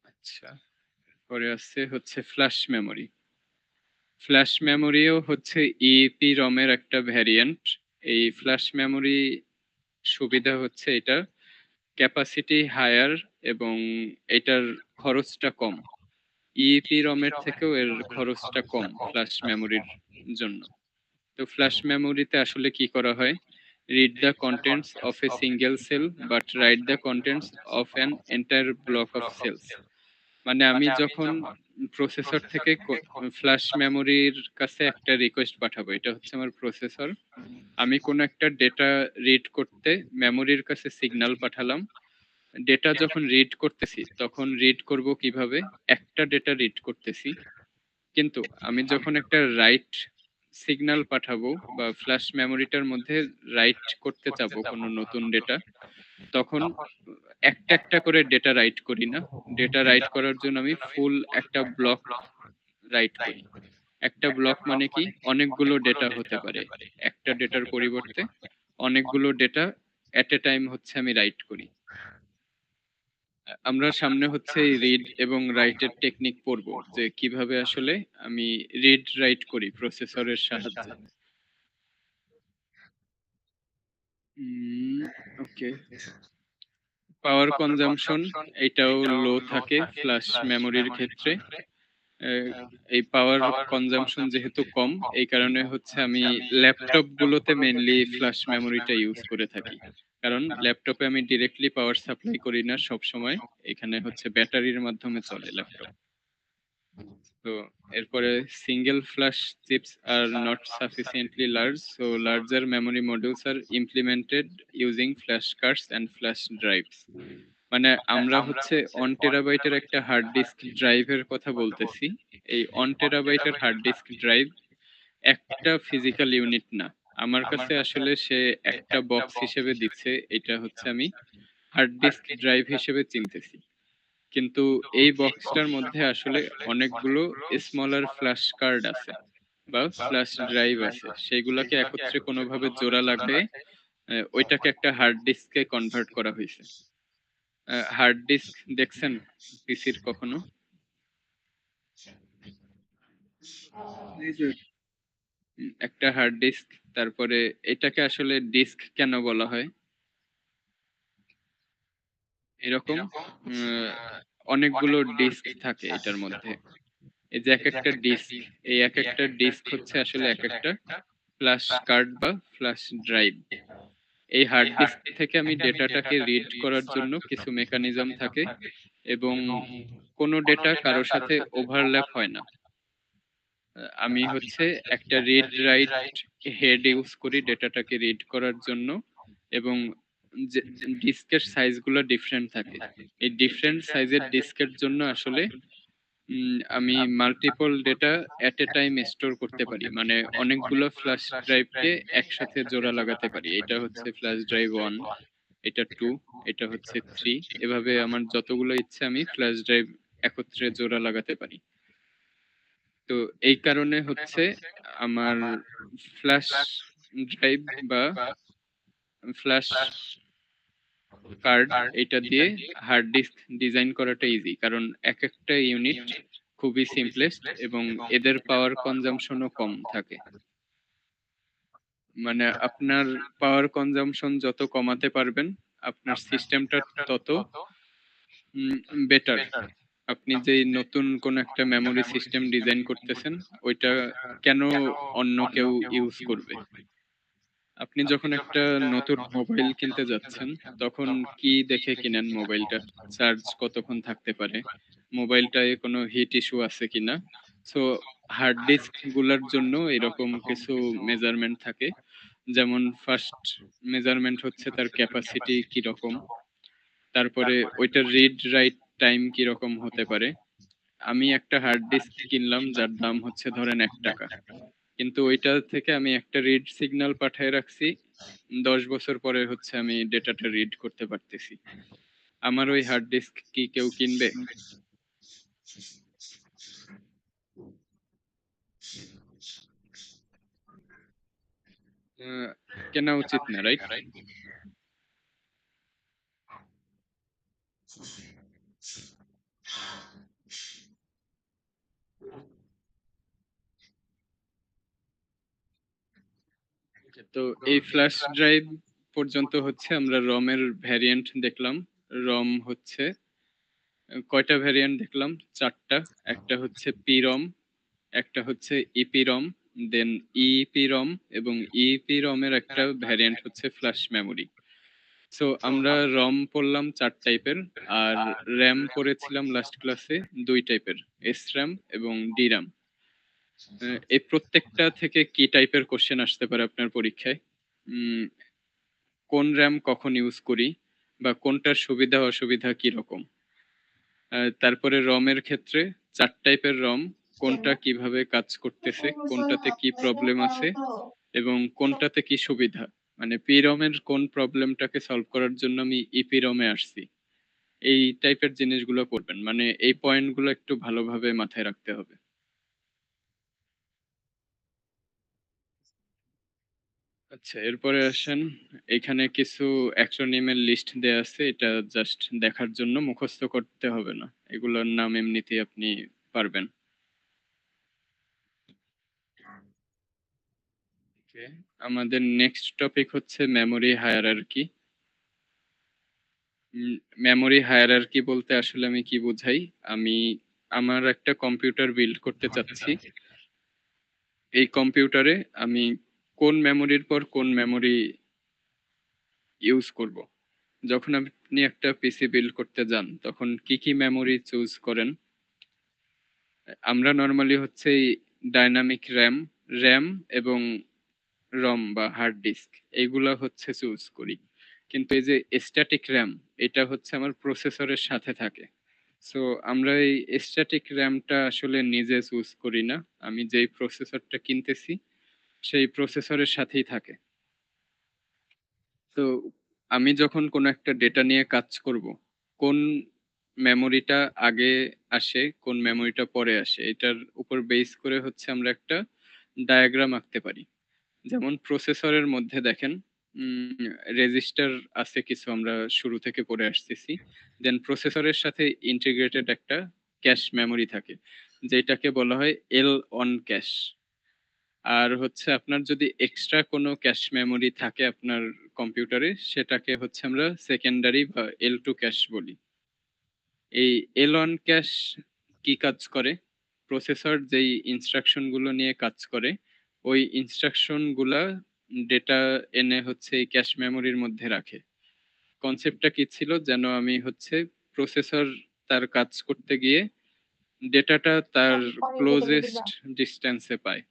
আচ্ছা, পরে আছে হচ্ছে ফ্ল্যাশ মেমোরি। ফ্ল্যাশ মেমোরিও হচ্ছে ইইপি রমের একটা ভ্যারিয়েন্ট। এই ফ্ল্যাশ মেমোরি সুবিধা হচ্ছে এটা ক্যাপাসিটি হায়ার এবং এটার খরচটা কম। ইইপি রমের থেকেও এর খরচটা কম ফ্ল্যাশ মেমোরির জন্য। তো ফ্ল্যাশ মেমোরিতে আসলে কি করা হয়? Read the contents of a single cell but write the contents of an entire block of cells. মানে আমি যখন প্রসেসর থেকে ফ্ল্যাশ মেমোরির কাছে একটা রিকোয়েস্ট পাঠাবো, এটা হচ্ছে আমার প্রসেসর। আমি কোনো একটা ডেটা রিড করতে মেমোরির কাছে সিগন্যাল পাঠালাম। ডেটা যখন রিড করতেছি তখন রিড করব কিভাবে? একটা ডেটা রিড করতেছি, কিন্তু আমি যখন একটা রাইট সিগন্যাল পাঠাবো বা ফ্ল্যাশ মেমোরিটার মধ্যে রাইট করতে চাবো কোনো নতুন ডেটা, তখন একটা একটা করে ডেটা রাইট করি না। ডেটা রাইট করার জন্য আমি ফুল একটা ব্লক রাইট করি। একটা ব্লক মানে কি? অনেকগুলো ডেটা হতে পারে। একটা ডেটার পরিবর্তে অনেকগুলো ডেটা এট এ টাইম হচ্ছে আমি রাইট করি। আমরা সামনে হচ্ছে রিড এবং রাইটের টেকনিক পড়বো, যে কিভাবে আসলে আমি রিড রাইট করি প্রসেসরের সাহায্যে। ওকে, পাওয়ার কনজাম্পশন এটাও লো থাকে ফ্ল্যাশ মেমোরির ক্ষেত্রে। আহ, এই পাওয়ার কনজাম্পশন যেহেতু কম, এই কারণে হচ্ছে আমি ল্যাপটপ গুলোতে মেইনলি ফ্ল্যাশ মেমোরিটা ইউজ করে থাকি। কারণ ল্যাপটপে আমি ডিরেক্টলি পাওয়ার সাপ্লাই করি না সব সময়, এখানে হচ্ছে ব্যাটারির মাধ্যমে চলে ল্যাপটপ। তো এরপরে single flash chips are not sufficiently large, so larger memory modules are implemented using flash cards and flash drives. মানে আমরা হচ্ছে 1 টেরাবাইটের একটা হার্ড ডিস্ক ড্রাইভের কথা বলতেছি। এই 1 টেরাবাইটের হার্ড ডিস্ক ড্রাইভ একটা ফিজিক্যাল ইউনিট না। আমার কাছে আসলে সে একটা বক্স হিসেবে দিচ্ছে, এটা হচ্ছে আমি হার্ড ডিস্ক ড্রাইভ হিসেবে চিনতেছি। কিন্তু এই বক্সটার মধ্যে আসলে অনেকগুলো স্মলার ফ্ল্যাশ কার্ড আছে বা ফ্ল্যাশ ড্রাইভ আছে, সেইগুলাকে একত্রে কোনোভাবে জোড়া লাগিয়ে ওইটাকে একটা হার্ড ডিস্কে কনভার্ট করা হয়েছে। হার্ড ডিস্ক দেখছেন পিসির কখনো? জি স্যার। একটা হার্ড ডিস্ক, তারপরে এটাকে আসলে ডিস্ক কেন বলা হয়? এরকম অনেকগুলো ডিস্ক থাকে এটার মধ্যে। এই যে এক একটা ডিস্ক, এই এক একটা ডিস্ক হচ্ছে আসলে এক একটা ফ্ল্যাশ কার্ড বা ফ্ল্যাশ ড্রাইভ। এই হার্ড ডিস্ক থেকে আমি ডেটাটাকে রিড করার জন্য কিছু মেকানিজম থাকে এবং কোনো ডেটা কারোর সাথে ওভারল্যাপ হয় না। আমি হচ্ছে একটা রিড রাইট হেড ইউজ করি ডেটাটাকে রিড করার জন্য, এবং যে ডিস্কের সাইজগুলো ডিফারেন্ট থাকে। এই ডিফারেন্ট সাইজের ডিস্কের জন্য আসলে আমি মাল্টিপল ডেটা এট এ টাইম স্টোর করতে পারি, মানে অনেকগুলো ফ্ল্যাশ ড্রাইভকে একসাথে জোড়া লাগাতে পারি। এটা হচ্ছে ফ্ল্যাশ ড্রাইভ 1, এটা 2, এটা হচ্ছে 3, এভাবে আমার যতগুলো ইচ্ছে আমি ফ্ল্যাশ ড্রাইভ একত্রে জোড়া লাগাতে পারি। তো এই কারণে হচ্ছে আমার ফ্ল্যাশ ড্রাইভ বা ফ্ল্যাশ কার্ড এটা দিয়ে হার্ড ডিস্ক ডিজাইন করাটা ইজি, কারণ এক একটা ইউনিট খুবই সিম্পলেস্ট এবং এদের পাওয়ার কনজাম্পশনও কম থাকে। মানে আপনার পাওয়ার কনজাম্পশন যত কমাতে পারবেন আপনার সিস্টেমটা তত বেটার। আপনি যে নতুন কোন একটা মেমোরি সিস্টেম ডিজাইন করতেছেন ওইটা কেন অন্য কেউ ইউজ করবে? আপনি যখন একটা নতুন মোবাইল কিনতে যাচ্ছেন তখন কি দেখে কিনেন মোবাইলটা? চার্জ কতক্ষণ থাকতে পারে, মোবাইলটায় কোনো হিট ইস্যু আছে কিনা। সো হার্ড ডিস্ক গুলার জন্য এরকম কিছু মেজারমেন্ট থাকে। যেমন ফার্স্ট মেজারমেন্ট হচ্ছে তার ক্যাপাসিটি কিরকম, তারপরে ওইটার রিড রাইট টাইম কিরকম হতে পারে। আমি একটা হার্ড ডিস্ক কিনলাম যার দাম হচ্ছে ধরেন ৳1, কিন্তু ওইটা থেকে আমি একটা রিড সিগন্যাল পাঠায় রাখছি, 10 বছর পরে হচ্ছে আমি ডেটাটা রিড করতে পারতেছি। আমার ওই হার্ড ডিস্ক কি কেউ কিনবে? আহ, কেনা উচিত না, রাইট? তো এই ফ্ল্যাশ ড্রাইভ পর্যন্ত হচ্ছে আমরা রমের ভ্যারিয়েন্ট দেখলাম। রম হচ্ছে কয়টা ভ্যারিয়েন্ট দেখলাম? 4টা। একটা হচ্ছে পি রম, একটা হচ্ছে ইপি রম, দেন ইপি রম, এবং ইপি রমের একটা ভ্যারিয়েন্ট হচ্ছে ফ্ল্যাশ মেমোরি। সো আমরা রম পড়লাম 4 টাইপের, আর র্যাম পড়েছিলাম লাস্ট ক্লাসে 2 টাইপের, এস র্যাম এবং ডি র্যাম। এই প্রত্যেকটা থেকে কি টাইপের কোশ্চেন আসতে পারে আপনার পরীক্ষায়? উম, কোন র্যাম কখন ইউজ করি বা কোনটার সুবিধা অসুবিধা কি রকম। তারপরে রমের ক্ষেত্রে 4 টাইপের রম, কোনটা কিভাবে কাজ করতেছে, কোনটাতে কি প্রবলেম আছে এবং কোনটাতে কি সুবিধা। মানে পি রমের কোন প্রবলেমটাকে সলভ করার জন্য আমি ইপি রমে আসছি, এই টাইপের জিনিসগুলো পড়বেন। মানে এই পয়েন্টগুলো একটু ভালোভাবে মাথায় রাখতে হবে। আচ্ছা, এরপরে আসেন, এখানে কিছু অ্যাক্রোনিমের লিস্ট দেয়া আছে, এটা জাস্ট দেখার জন্য, মুখস্থ করতে হবে না, এগুলোর নাম এমনিতেই আপনি পারবেন। Okay, আমাদের নেক্সট টপিক হচ্ছে মেমোরি হায়ারার্কি। মেমোরি হায়ারার্কি বলতে আসলে আমি কি বোঝাই? আমি আমার একটা কম্পিউটার বিল্ড করতে চাচ্ছি। এই কম্পিউটারে আমি কোন মেমোরির পর কোন মেমোরি ইউজ করব। যখন আপনি একটা পিসি বিল্ড করতে যান তখন কি কি মেমোরি চুজ করেন? আমরা নরমালি হচ্ছে ডাইনামিক র্যাম, র্যাম এবং রম বা হার্ড ডিস্ক এইগুলা হচ্ছে চুজ করি। কিন্তু এই যে স্ট্যাটিক র্যাম, এটা হচ্ছে আমার প্রসেসরের সাথে থাকে। সো আমরা এই স্ট্যাটিক র্যামটা আসলে নিজে চুজ করি না, আমি যেই প্রসেসরটা কিনতেছি সেই প্রসেসরের সাথেই থাকে। তো আমি যখন কোনো একটা ডেটা নিয়ে কাজ করব, কোন মেমোরিটা আগে আসে, কোন মেমোরিটা পরে আসে, এটার উপর বেস করে হচ্ছে আমরা একটা ডায়াগ্রাম আঁকতে পারি। যেমন প্রসেসরের মধ্যে দেখেন রেজিস্টার আছে কিছু, আমরা শুরু থেকে পড়ে আসতেছি। দেন প্রসেসরের সাথে ইন্টিগ্রেটেড একটা ক্যাশ মেমোরি থাকে, যেটাকে বলা হয় এল অন ক্যাশ। আর হচ্ছে আপনার যদি এক্সট্রা কোনো ক্যাশ মেমোরি থাকে আপনার কম্পিউটারে, সেটাকে হচ্ছে আমরা সেকেন্ডারি বা এল টু ক্যাশ বলি। এই এল অন ক্যাশ কি কাজ করে? প্রসেসর যেই ইনস্ট্রাকশন গুলো নিয়ে কাজ করে, ওই ইনস্ট্রাকশন গুলা ডেটা এনে হচ্ছে এই ক্যাশ মেমোরির মধ্যে রাখে। কনসেপ্টটা কি ছিল যেন, আমি হচ্ছে প্রসেসর তার কাজ করতে গিয়ে ডেটাটা তার পরে বলে ক্লোজেস্ট দিবা। ডিস্টেন্সে পায়।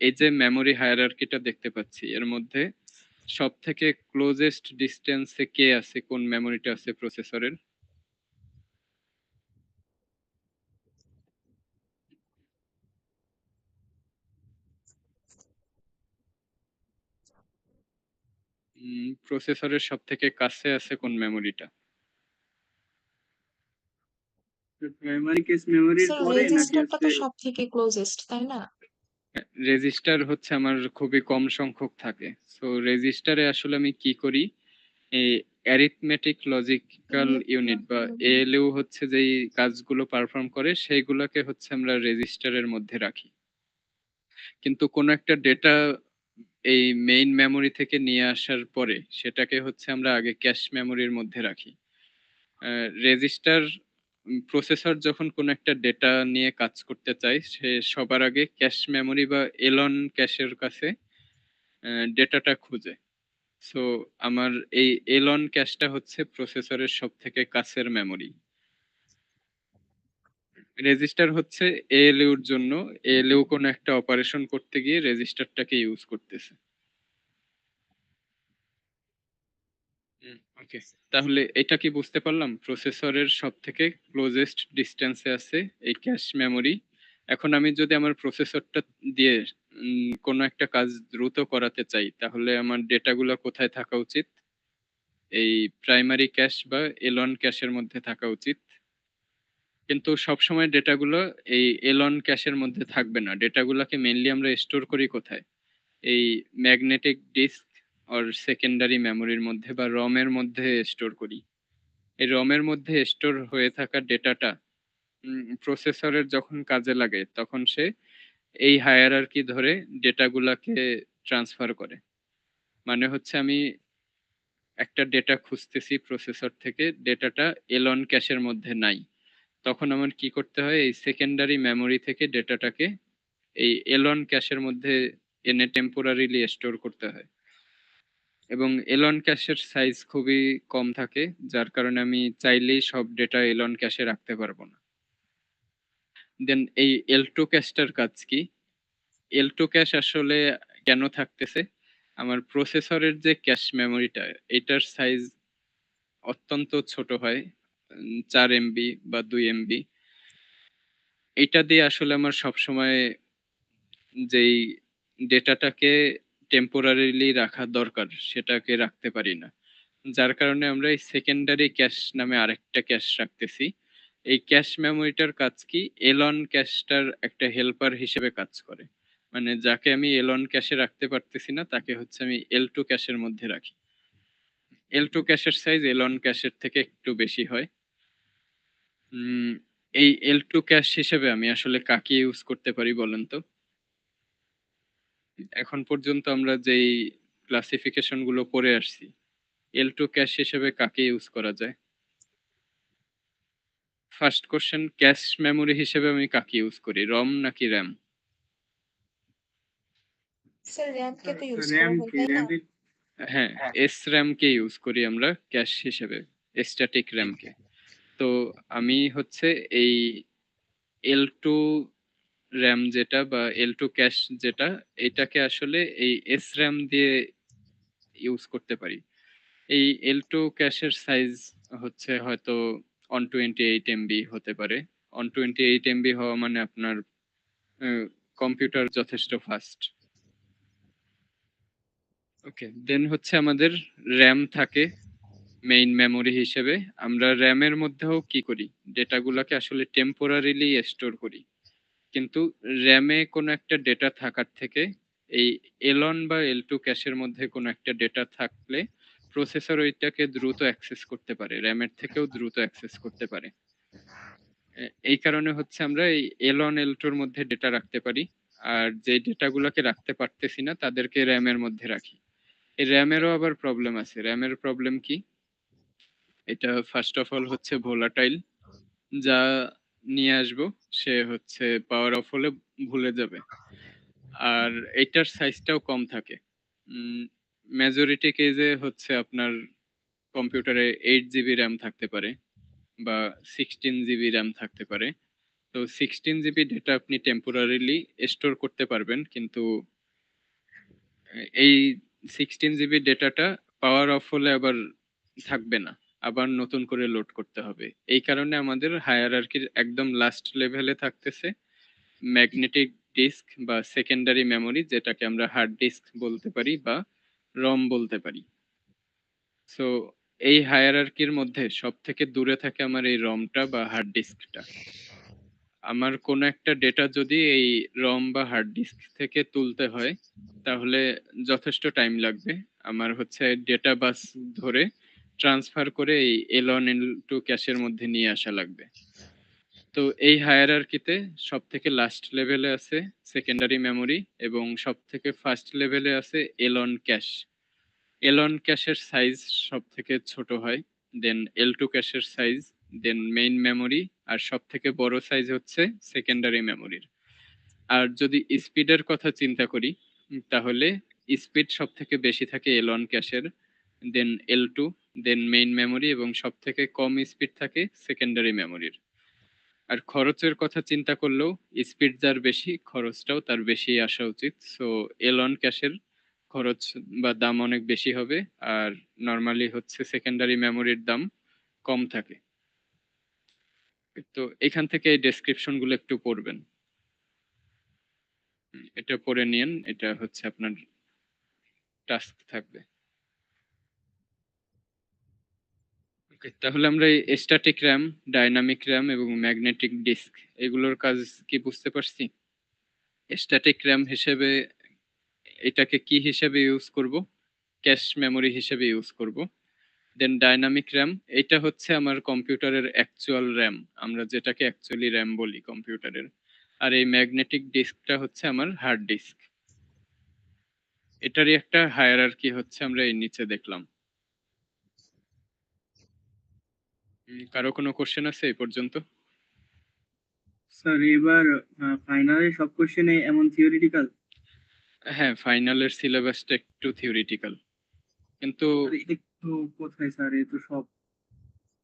এই যে মেমোরি হায়ারার্কিটা দেখতে পাচ্ছি, এর মধ্যে সব থেকে ক্লোজেস্ট ডিস্টেন্সে কে আছে, কোন মেমোরিটা আছে প্রসেসরের? প্রসেসরের সব থেকে কাছে আছে কোন মেমোরিটা? প্রাইমারি কেস মেমোরির স্যার পরে নাকি রেজিস্টারটা হচ্ছে? তো সব থেকে ক্লোজেস্ট, তাই না? রেজিস্টার হচ্ছে আমার খুবই কম সংখ্যক থাকে। সো রেজিস্টারে আসলে আমি কি করি, এই অ্যারিথমেটিক লজিক্যাল ইউনিট বা এএলইউ হচ্ছে যেই কাজগুলো পারফর্ম করে, সেইগুলোকে হচ্ছে আমরা রেজিস্টারের মধ্যে রাখি। কিন্তু কোনো একটা ডেটা এই মেইন মেমোরি থেকে নিয়ে আসার পরে সেটাকে হচ্ছে আমরা আগে ক্যাশ মেমোরির মধ্যে রাখি। রেজিস্টার প্রসেসর যখন কোনো একটা ডেটা নিয়ে কাজ করতে চায়, সে সবার আগে ক্যাশ মেমোরি বা এলন ক্যাশের কাছে ডেটাটা খুঁজে। সো আমার এই এলন ক্যাশটা হচ্ছে প্রসেসরের সব থেকে কাছের মেমোরি। রেজিস্টার হচ্ছে এএলইউর জন্য, এএলইউ কোনো একটা অপারেশন করতে গিয়ে রেজিস্টারটাকে ইউজ করতেছে। ওকে, তাহলে এটা কি বুঝতে পারলাম, প্রসেসরের সব থেকে ক্লোজেস্ট ডিস্টেন্সে আছে এই ক্যাশ মেমোরি। এখন আমি যদি আমার প্রসেসরটা দিয়ে কোনো একটা কাজ দ্রুত করাতে চাই, তাহলে আমার ডেটাগুলো কোথায় থাকা উচিত? এই প্রাইমারি ক্যাশ বা এলন ক্যাশের মধ্যে থাকা উচিত। কিন্তু সবসময় ডেটাগুলো এই এলন ক্যাশের মধ্যে থাকবে না, ডেটাগুলোকে মেইনলি আমরা স্টোর করি কোথায়? এই ম্যাগনেটিক ডিস্ক অর সেকেন্ডারি মেমোরির মধ্যে বা রমের মধ্যে স্টোর করি। এই রমের মধ্যে স্টোর হয়ে থাকা ডেটাটা প্রসেসরের যখন কাজে লাগে, তখন সে এই হায়ারার্কি ধরে ডেটাগুলাকে ট্রান্সফার করে। মানে হচ্ছে আমি একটা ডেটা খুঁজতেছি প্রসেসর থেকে, ডেটাটা এলন ক্যাশের মধ্যে নাই, তখন আমার কি করতে হয়, এই সেকেন্ডারি মেমোরি থেকে ডেটাটাকে এই এলন ক্যাশের মধ্যে এনে টেম্পোরারিলি স্টোর করতে হয়। এবং এলন ক্যাশের সাইজ খুবই কম থাকে, যার কারণে আমি চাইলেই সব ডেটা এলন ক্যাশে রাখতে পারবো না। দেন এই এল টু ক্যাশটার কাজ কি? এল টু ক্যাশ আসলে কেন থাকতেছে? আমার প্রসেসরের যে ক্যাশ মেমোরিটা, এটার সাইজ অত্যন্ত ছোট হয়, 4 MB বা 2 MB। এটা দিয়ে আসলে আমার সবসময় যেই ডেটাটাকে টেম্পোরারিলি রাখা দরকার সেটাকে রাখতে পারি না। যার কারণে আমরা এই সেকেন্ডারি ক্যাশ নামে আরেকটা ক্যাশ রাখতেছি। এই ক্যাশ মেমোরিটার কাজ কি? এলন ক্যাশটার একটা হেল্পার হিসেবে কাজ করে। মানে যাকে আমি এলন ক্যাশে রাখতে পারতেছি না, তাকে হচ্ছে আমি এল টু ক্যাশের মধ্যে রাখি। এল টু ক্যাশের সাইজ এলন ক্যাশের থেকে একটু বেশি হয়। উম, এই এল টু ক্যাশ হিসেবে আমি আসলে কাকে ইউজ করতে পারি বলেন তো? এখন পর্যন্ত আমরা যেই ক্লাসিফিকেশন গুলো পড়ে আসছি, এল টু ক্যাশ হিসেবে কাকে ইউজ করা যায়? ফার্স্ট কোশ্চেন, ক্যাশ মেমোরি হিসেবে আমি কাকে ইউজ করি, রম নাকি র্যাম? স্যার র্যামকে তো ইউজ করা র্যাম হয়, কে তাই না? র্যামের? হ্যাঁ, এস র্যাম কে ইউজ করি আমরা ক্যাশ হিসেবে, স্ট্যাটিক র্যাম কে। তো আমি হচ্ছে এই এল টু র্যাম যেটা বা এল টু ক্যাশ যেটা, এটাকে আসলে এই এস র্যাম দিয়ে ইউজ করতে পারি। এই এল টু ক্যাশের সাইজ হচ্ছে হয়তো 128 MB হতে পারে। 128 MB হওয়া মানে আপনার কম্পিউটার যথেষ্ট ফাস্ট। ওকে, দেন হচ্ছে আমাদের র্যাম থাকে মেইন মেমোরি হিসেবে আমরা র্যামের মধ্যেও কি করি, ডেটাগুলোকে আসলে টেম্পোরারিলি স্টোর করি। কিন্তু র্যামে কোনো একটা ডেটা থাকার থেকে এই এলন বা এল টু ক্যাশের মধ্যে কোনো একটা ডেটা থাকলে প্রসেসর ওইটাকে দ্রুত অ্যাক্সেস করতে পারে, র্যামের থেকেও দ্রুত অ্যাক্সেস করতে পারে। এই কারণে হচ্ছে আমরা এই এলন এল টুর মধ্যে ডেটা রাখতে পারি, আর যে ডেটাগুলোকে রাখতে পারতেছি না তাদেরকে র্যামের মধ্যে রাখি। এই র্যামেরও আবার প্রবলেম আছে। র্যামের প্রবলেম কি? এটা ফার্স্ট অফ অল হচ্ছে ভোলাটাইল। যা নিয়ে আসবো সে হচ্ছে পাওয়ার অফ হলে ভুলে যাবে। আর এটার সাইজটাও কম থাকে। মেজরিটি কেসে হচ্ছে আপনার কম্পিউটারে 8 জিবি র্যাম থাকতে পারে বা 16 জিবি র্যাম থাকতে পারে। তো 16 জিবি ডেটা আপনি টেম্পোরারিলি স্টোর করতে পারবেন, কিন্তু এই 16 জিবি ডেটাটা পাওয়ার অফ হলে আবার থাকবে না, আবার নতুন করে লোড করতে হবে। এই কারণে আমাদের হায়ারার্কির একদম লাস্ট লেভেলে থাকতেছে ম্যাগনেটিক ডিস্ক বা সেকেন্ডারি মেমোরি, যেটাকে আমরা হার্ড ডিস্ক বলতে পারি বা রম বলতে পারি। সো এই হায়ারার্কির মধ্যে সব থেকে দূরে থাকে আমার এই রমটা বা হার্ড ডিস্কটা। আমার কোনো একটা ডেটা যদি এই রম বা হার্ড ডিস্ক থেকে তুলতে হয় তাহলে যথেষ্ট টাইম লাগবে। আমার হচ্ছে ডেটা বাস ধরে ট্রান্সফার করে এই এলন এল টু ক্যাশের মধ্যে নিয়ে আসা লাগবে। তো এই হায়ারার্কিতে সব থেকে লাস্ট লেভেলে আছে সেকেন্ডারি মেমোরি এবং সব থেকে ফার্স্ট লেভেলে আছে এলন ক্যাশ। এলন ক্যাশের সাইজ সব থেকে ছোট হয়, দেন এল টু ক্যাশের সাইজ, দেন মেইন মেমোরি, আর সব থেকে বড় সাইজ হচ্ছে সেকেন্ডারি মেমোরির। আর যদি স্পিডের কথা চিন্তা করি তাহলে স্পিড সব থেকে বেশি থাকে এলন ক্যাশের, দেন L two, then main memory, এবং সব থেকে কম স্পিড থাকে সেকেন্ডারি মেমোরির। আর খরচের কথা চিন্তা করলেও স্পিড যার বেশি খরচটাও তার বেশি আসা উচিত। সো এলন ক্যাশের খরচ বা দাম অনেক বেশি হবে, আর নর্মালি হচ্ছে সেকেন্ডারি মেমোরির দাম কম থাকে। তো এখান থেকে এই ডেসক্রিপশন গুলো একটু পড়বেন। এটা পড়ে নিন, এটা হচ্ছে আপনার টাস্ক থাকবে। Okay, তাহলে আমরা এই স্ট্যাটিক র্যাম, ডাইনামিক র্যাম এবং ম্যাগনেটিক ডিস্ক এগুলোর কাজ কি বুঝতে পারছি। স্ট্যাটিক র্যাম হিসেবে এটাকে কি হিসেবে ইউজ করব? ক্যাশ মেমোরি হিসেবে ইউজ করব। দেন ডাইনামিক র্যাম, এটা হচ্ছে আমার কম্পিউটারের অ্যাকচুয়াল র্যাম, আমরা যেটাকে অ্যাকচুয়ালি র্যাম বলি কম্পিউটারের। আর এই ম্যাগনেটিক ডিস্কটা হচ্ছে আমার হার্ড ডিস্ক। এটারই একটা হায়ারার্কি হচ্ছে আমরা এই নিচে দেখলাম। কারো কোনো কোশ্চেন আছে এই পর্যন্ত? স্যার এবার ফাইনালে সব কোশ্চেনে এমন থিওরিটিক্যাল? হ্যাঁ, ফাইনালের সিলেবাসটা একটু থিওরিটিক্যাল, কিন্তু একটু কোথায় স্যার, এ তো সব।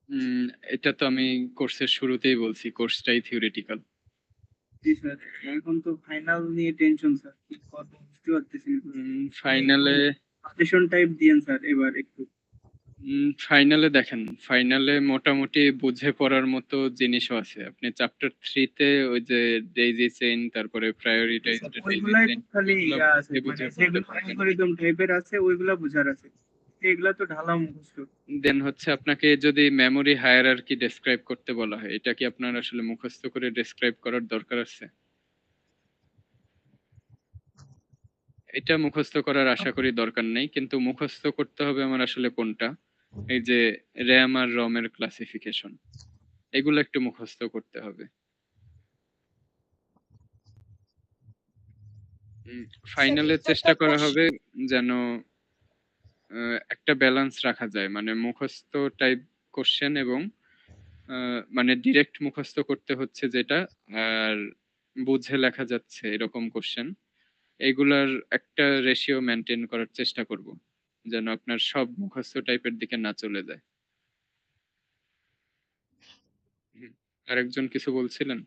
উম, এটা তো আমি কোর্সের শুরুতেই বলছি, কোর্সটাই থিওরিটিক্যাল। জি স্যার, এখন তো ফাইনাল নিয়ে টেনশন স্যার, কি করবো বুঝতে পারতেছি না। ফাইনালে সাজেশন টাইপ দিয়েন স্যার এবার একটু। ফাইনালে দেখেন, ফাইনালে মোটামুটি বুঝে পড়ার মতো জিনিসও আছে। আপনি চ্যাপ্টার 3-তে ওই যে ডেইজি চেইন, তারপরে প্রায়োরিটাইজড ডেইজি ওইগুলাই চেইন, খালি ওগুলো ইয়া আছে, বুঝে মানে বুঝে পড়তে যেগুলো পারবেন। অ্যালগরিদম টাইপের আছে ওইগুলা বোঝার আছে, এগুলা তো ঢালা মুখস্থ। দেন হচ্ছে আপনাকে যদি মেমোরি হায়ারার্কি ডেসক্রাইব করতে বলা হয়, এটা কি আপনার আসলে মুখস্থ করে ডেসক্রাইব করার দরকার আছে? এটা মুখস্থ করার আশা করি দরকার নেই, কিন্তু মুখস্থ করতে হবে আমার আসলে কোনটা, এই যে র্যাম আর রমের ক্লাসিফিকেশন, এগুলো একটু মুখস্থ করতে হবে। স্যার ফাইনালে একটা চেষ্টা করা কোশ্চেন। হবে যেন একটা ব্যালেন্স রাখা যায়, মানে মুখস্থ টাইপ কোশ্চেন এবং মানে ডিরেক্ট মুখস্থ করতে হচ্ছে যেটা, আর বুঝে লেখা যাচ্ছে এরকম কোশ্চেন, এগুলার একটা রেশিও মেনটেন করার চেষ্টা করব, যেন আপনার সব মুখস্থ টাইপের দিকে না চলে যায়। আরেকজন কিছু বলছিলেন?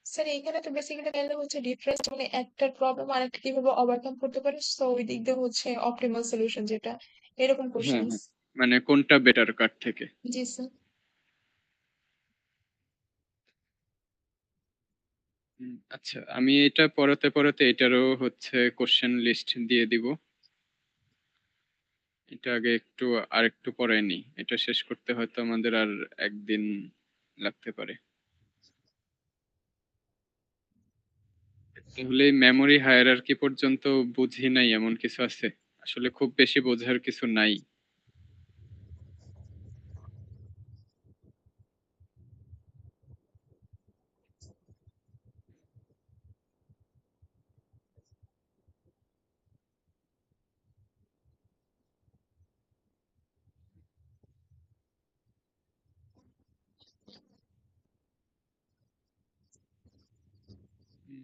স্যার এখানে তো বেসিক্যালি তাহলে হচ্ছে ডিফারেন্স মানে একটার প্রবলেম আরেকটা কিভাবে ওভারকাম করতে পারে, সো ওই দিক দিয়ে হচ্ছে অপটিমাল সলিউশন যেটা, এরকম হ্যাঁ, কোশ্চেন। হ্যাঁ, মানে কোনটা বেটার কার থেকে। জি স্যার। আচ্ছা, আমি এটা পড়াতে পড়াতে এটারও হচ্ছে কোশ্চেন লিস্ট দিয়ে দিব। এটা আগে আরেকটু পরে নি। এটা শেষ করতে হয়তো আমাদের আর ১ দিন লাগতে পারে। তাহলে মেমোরি হায়ারার্কি পর্যন্ত বুঝি নাই এমন কিছু আছে? আসলে খুব বেশি বোঝার কিছু নাই। হুম।